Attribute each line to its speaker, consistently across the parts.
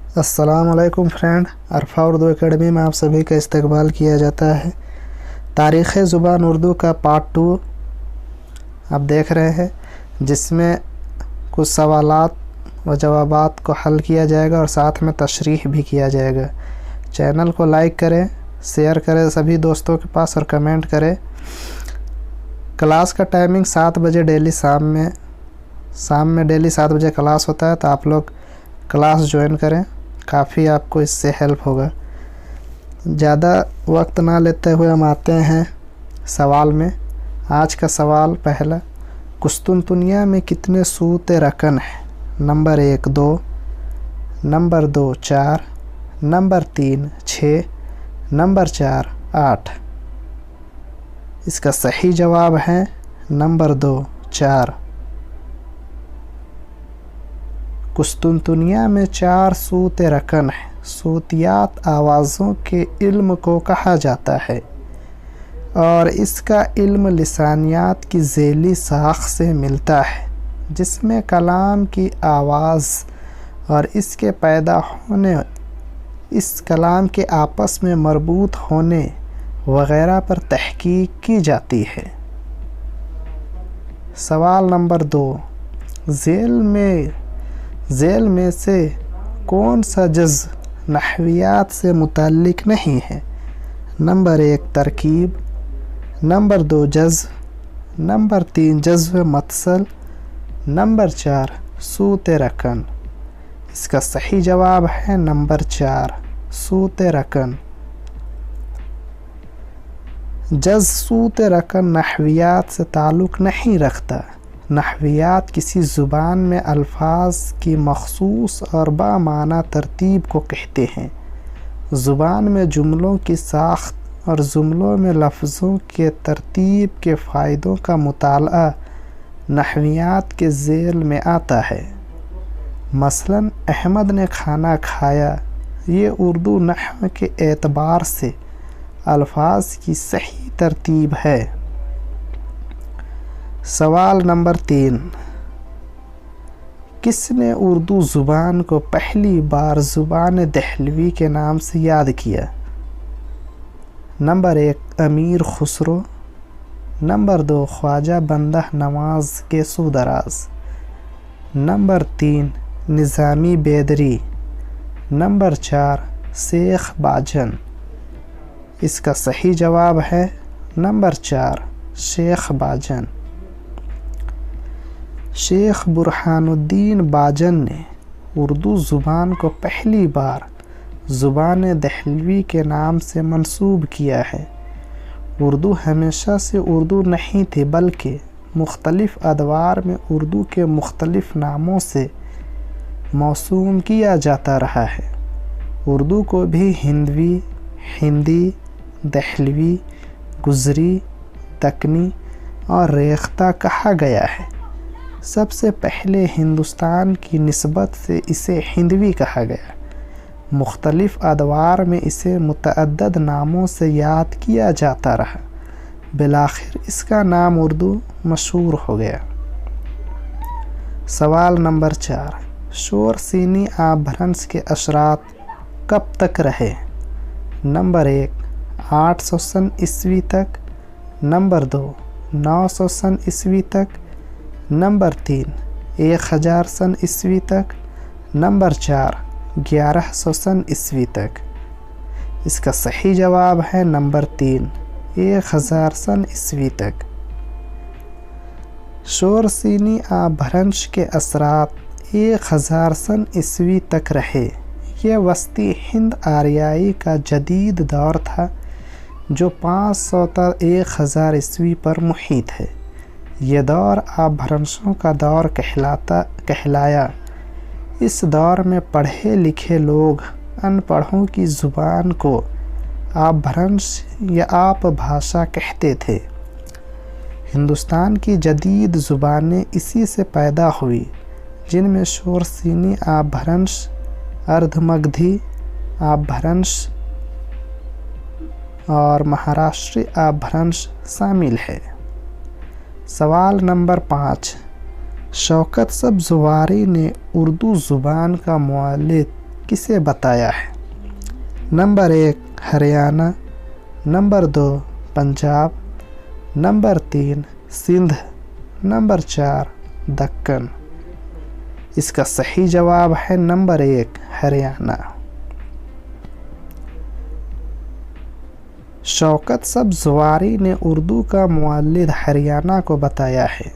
Speaker 1: अस्सलाम वालेकुम फ्रेंड, अरफा उर्दू एकेडमी में आप सभी का इस्तकबाल किया जाता है। तारीख़ ज़ुबान उर्दू का पार्ट 2 आप देख रहे हैं, जिसमें कुछ सवालात व जवाबात को हल किया जाएगा और साथ में तशरीह भी किया जाएगा। चैनल को लाइक करें, शेयर करें सभी दोस्तों के पास और कमेंट करें। क्लास का टाइमिंग 7 बजे डेली शाम में डेली 7 बजे क्लास होता है, तो आप लोग क्लास ज्वाइन करें, काफ़ी आपको इससे हेल्प होगा। ज़्यादा वक्त ना लेते हुए हम आते हैं सवाल में। आज का सवाल पहला, कुस्तुनतुनिया में कितने सूते रकन हैं? Number 1 2, number 2 4, number 3 6, number 4 8। इसका सही जवाब है नंबर 2 4। कुस्तुनतुनिया में 4 सूते रकन हैं। सूतियात आवाज़ों के इल्म को कहा जाता है और इसका इल्म लिसानियात की ज़ैली साख से मिलता है, जिसमें कलाम की आवाज़ और इसके पैदा होने, इस कलाम के आपस में मरबूत होने वग़ैरह पर तहकीक की जाती है। सवाल नंबर 2, ज़ेल में से कौन सा जज़ नहवियात से मुताल्लिक़ नहीं है? नंबर 1 तरकीब, नंबर 2 जज़, नंबर 3 जज़्व मत्सल, नंबर 4 सूते रकन। इसका सही जवाब है नंबर 4 सूते रकन। जज़ सूते रकन नहवियात से ताल्लुक़ नहीं रखता। नहवियात किसी ज़ुबान में अल्फाज की मख़सूस और बामाना तरतीब को कहते हैं। ज़ुबान में जुमलों की साख्त और जुमलों में लफ्ज़ों के तरतीब के फ़ायदों का मुताला नहवियात के ज़ेल में आता है। मसलन अहमद ने खाना खाया, ये उर्दू नहव के एतबार से अल्फाज की सही तरतीब है। सवाल नंबर 3, किसने उर्दू ज़ुबान को पहली बार ज़ुबान दहलवी के नाम से याद किया? नंबर 1 अमीर खुसरो, नंबर 2 ख्वाजा बंदा नवाज़ के सूदराज, नंबर 3 निज़ामी बेदरी, नंबर 4 शेख बाजन। इसका सही जवाब है नंबर 4 शेख बाजन। शेख बुरहानुद्दीन बाजन ने उर्दू ज़ुबान को पहली बार ज़ुबान दहलवी के नाम से मंसूब किया है। उर्दू हमेशा से उर्दू नहीं थी, बल्कि मुख्तलिफ़ अदवार में उर्दू के मुख्तलिफ़ नामों से मौसूम किया जाता रहा है। उर्दू को भी हिंदवी, हिंदी, दहलवी, गुजरी, दक्कनी और रेख्ता कहा गया है। सबसे पहले हिंदुस्तान की निस्बत से इसे हिंदवी कहा गया। मुख्तलिफ़ अदवार में इसे मुतअद्दद नामों से याद किया जाता रहा। बिलाखिर इसका नाम उर्दू मशहूर हो गया। सवाल नंबर 4, शोर सीनी आभ्रंश के अशरात कब तक रहे? नंबर 1 800 सन ईस्वी तक, नंबर 2 900 सन ईस्वी तक, नंबर 3 1000 सन ईस्वी तक, नंबर 4 1100 सन ईस्वी तक। इसका सही जवाब है नंबर 3 1000 सन ईस्वी तक। शोर सीनी आभ्रंश के असरात 1000 सन ईस्वी तक रहे। यह वस्ती हिंद आर्याई का जदीद दौर था, जो 500 तक 1000 ईस्वी पर मुहित है। ये दौर आभ्रंशों का दौर कहलाया। इस दौर में पढ़े लिखे लोग अनपढ़ों की ज़ुबान को आभ्रंश या आप भाषा कहते थे। हिंदुस्तान की जदीद ज़ुबानें इसी से पैदा हुई, जिनमें शोर सीनी आभ्रंश, अर्धमगधी आभ्रंश और महाराष्ट्री आभ्रंश शामिल है। सवाल नंबर 5, शौकत सब्ज़वारी ने उर्दू ज़ुबान का मुअल्लिफ किसे बताया है? Number 1 Haryana, number 2 Punjab, number 3 Sindh, number 4 Deccan. इसका सही जवाब है नंबर 1 हरियाणा। शौकत सब्ज़वारी ने उर्दू का मुअल्लिद हरियाणा को बताया है।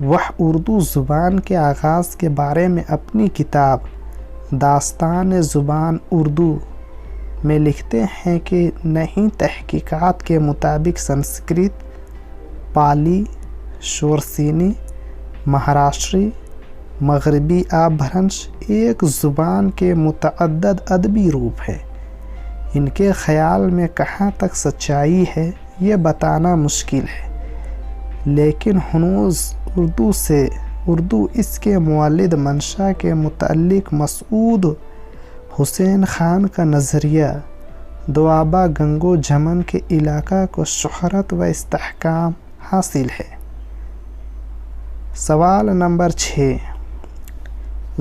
Speaker 1: वह उर्दू ज़ुबान के आगाज़ के बारे में अपनी किताब दास्तान ज़ुबान उर्दू में लिखते हैं कि नई तहकीकात के मुताबिक संस्कृत, पाली, शोरसीनी, महाराष्ट्री, मगरबी अपभ्रंश एक ज़ुबान के मुतअद्दिद अदबी रूप है। इनके ख़याल में कहाँ तक सच्चाई है ये बताना मुश्किल है, लेकिन हनूज़ उर्दू इसके मुअल्लिद मंशा के मुतअल्लिक़ मसूद हुसैन ख़ान का नज़रिया दोआबा गंगो जमन के इलाका को शोहरत व इस्तेहकाम हासिल है। सवाल नंबर 6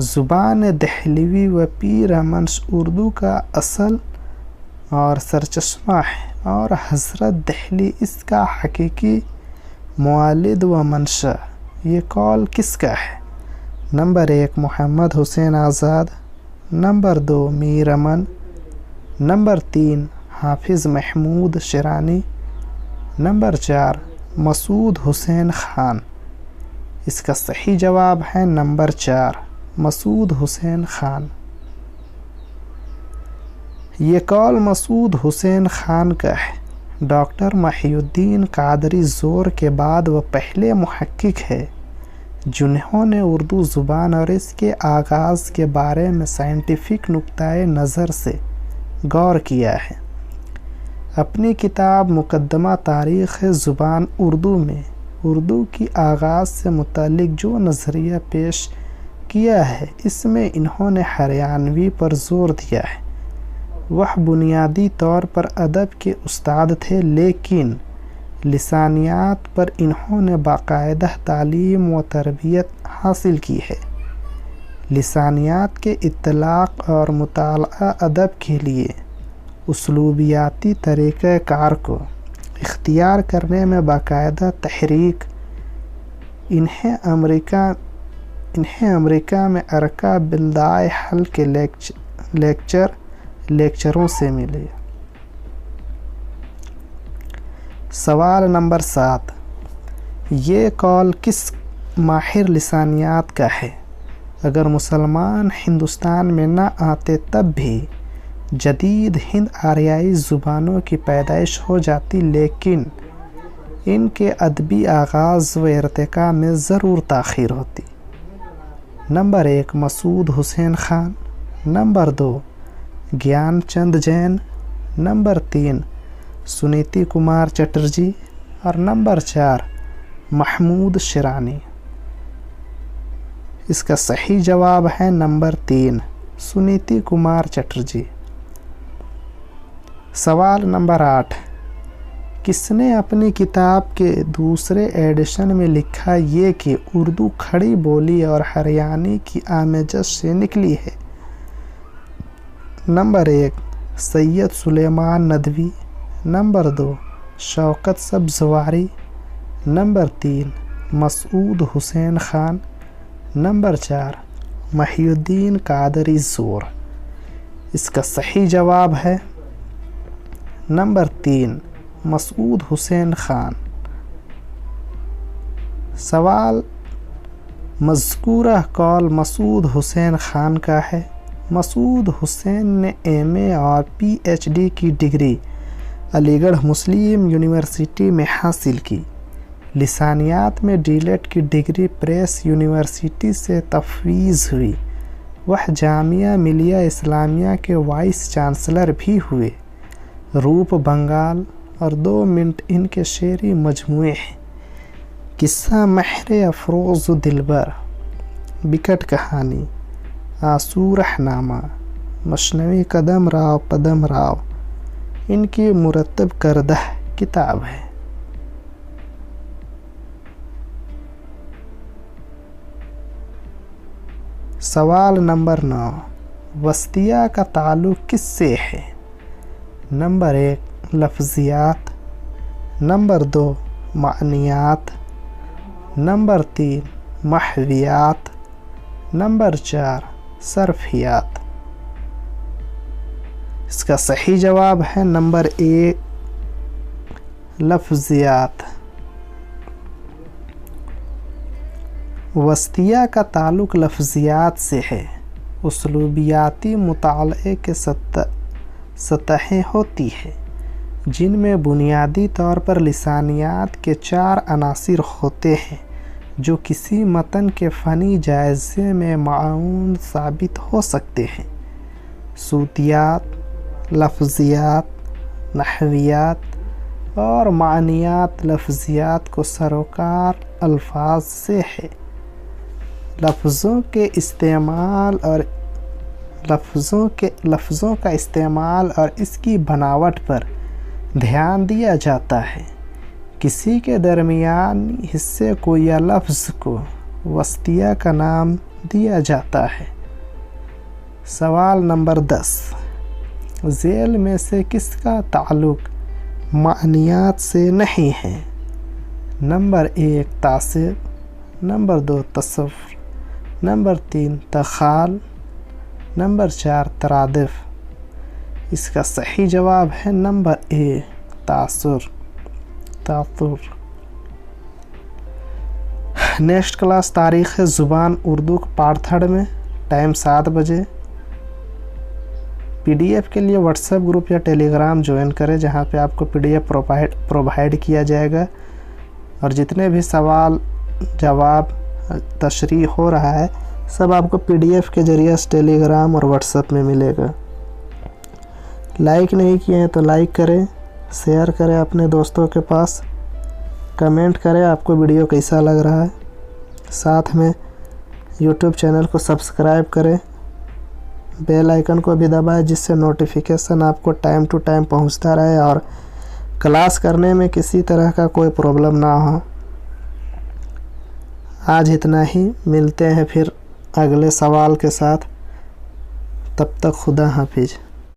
Speaker 1: ज़ुबान दहलवी व पीर मंश उर्दू का असल और सरचश्मा है और हज़रत दहली इसका हकीकी मुअल्लिद व मंशा। ये कौल किसका है? नंबर 1 मोहम्मद हुसैन आज़ाद, नंबर 2 मीर अमन, नंबर 3 हाफिज़ महमूद शिरानी, नंबर 4 मसूद हुसैन ख़ान। इसका सही जवाब है नंबर 4 मसूद हुसैन ख़ान। ये कौल मसूद हुसैन ख़ान का है। डॉक्टर महिउद्दीन कादरी ज़ोर के बाद वह पहले मुहक्किक है जिन्होंने उर्दू ज़ुबान और इसके आगाज़ के बारे में साइंटिफिक नुक्ताए नज़र से गौर किया है। अपनी किताब मुक़द्दमा तारीख़ ज़ुबान उर्दू में उर्दू की आगाज़ से मुतालिक जो नज़रिया पेश किया है, इसमें इन्होंने हरियाणवी पर ज़ोर दिया है। वह बुनियादी तौर पर अदब के उस्ताद थे, लेकिन लिसानियात पर इन्होंने बाकायदा तालीम व तरबियत हासिल की है। लिसानियात के इत्तलाक़ और मुताला अदब के लिए उसलूबियाती तरीक़ाकार को इख्तियार करने में बाकायदा तहरीक इन्हें अमेरिका में अरका बिल्दाए हल के लेक्चरों से मिले। सवाल नंबर 7 ये कौल किस माहिर लिसानियात का है? अगर मुसलमान हिंदुस्तान में न आते तब भी जदीद हिंद आरियाई ज़ुबानों की पैदाइश हो जाती, लेकिन इनके अदबी आगाज़ व इर्तिका में ज़रूर ताख़ीर होती। Number 1 Masood Hussain Khan, number 2 Gyanchand Jain, number 3 Suniti Kumar Chatterjee और नंबर 4 महमूद शिरानी। इसका सही जवाब है नंबर 3 सुनीति कुमार चटर्जी। सवाल नंबर 8 किसने अपनी किताब के दूसरे एडिशन में लिखा ये कि उर्दू खड़ी बोली और हरियाणी की आमेज़श से निकली है? Number 1 Syed Sulaiman Nadvi, number 2 Shaukat Sabzwari, number 3 Masood Hussain Khan, number 4 Mohiuddin Qadri Zor. इसका सही जवाब है नंबर 3 मसूद हुसैन ख़ान। सवाल मज़कूरा कौल मसूद हुसैन ख़ान का है। मसूद हुसैन ने एमए और पीएचडी की डिग्री अलीगढ़ मुस्लिम यूनिवर्सिटी में हासिल की। लिसानियात में डीलेट की डिग्री प्रेस यूनिवर्सिटी से तफवीज़ हुई। वह जामिया मिलिया इस्लामिया के वाइस चांसलर भी हुए। रूप बंगाल और 2 मिनट इनके शेरी मजमुए हैं। किस्सा महरे अफरोज़ दिलबर, बिकट कहानी, आसूरहनामा, मशनवी कदम राव इनकी मुरतब करदा किताब है। सवाल नंबर 9 वस्तिया का ताल्लुक़ किससे है? नंबर 1 लफ्ज़ियात, नंबर 2 मानियात, नंबर 3 महवियात, नंबर 4 सरफियात। इसका सही जवाब है नंबर 1 लफ्ज़ियात। वस्तिया का ताल्लुक़ लफ्ज़ियात से है। उसलूबियाती मुताले के सतहें होती है जिनमें बुनियादी तौर पर लिसानियात के 4 अनासिर होते हैं जो किसी मतन के फ़नी जायज़े में माऊन साबित हो सकते हैं। सूतियात, लफ्ज़ियात, नहवियात और मानियात लफ्ज़ियात को सरोकार अल्फाज से है। लफ्ज़ों का इस्तेमाल और इसकी बनावट पर ध्यान दिया जाता है। किसी के दरमियानी हिस्से को या लफ्ज़ को वस्तिया का नाम दिया जाता है। सवाल नंबर 10, ज़ेल में से किसका ताल्लुक़ मानियात से नहीं है? नंबर 1 तासिर, नंबर 2 तसव्वुर, नंबर 3 तखाल, नंबर 4 तरादिफ। इसका सही जवाब है नंबर 1 तासुर। नेक्स्ट क्लास तारीख़ ज़ुबान उर्दू पार्ट 3 में टाइम 7 बजे। PDF के लिए व्हाट्सएप ग्रुप या टेलीग्राम ज्वाइन करें जहां पे आपको PDF प्रोवाइड किया जाएगा और जितने भी सवाल जवाब तशरीह हो रहा है सब आपको PDF के ज़रिए टेलीग्राम और व्हाट्सएप में मिलेगा। लाइक नहीं किए हैं तो लाइक करें, शेयर करें अपने दोस्तों के पास, कमेंट करें आपको वीडियो कैसा लग रहा है। साथ में YouTube चैनल को सब्सक्राइब करें, बेल आइकन को भी दबाएं जिससे नोटिफिकेशन आपको टाइम टू टाइम पहुंचता रहे और क्लास करने में किसी तरह का कोई प्रॉब्लम ना हो। आज इतना ही, मिलते हैं फिर अगले सवाल के साथ। तब तक खुदा हाफिज।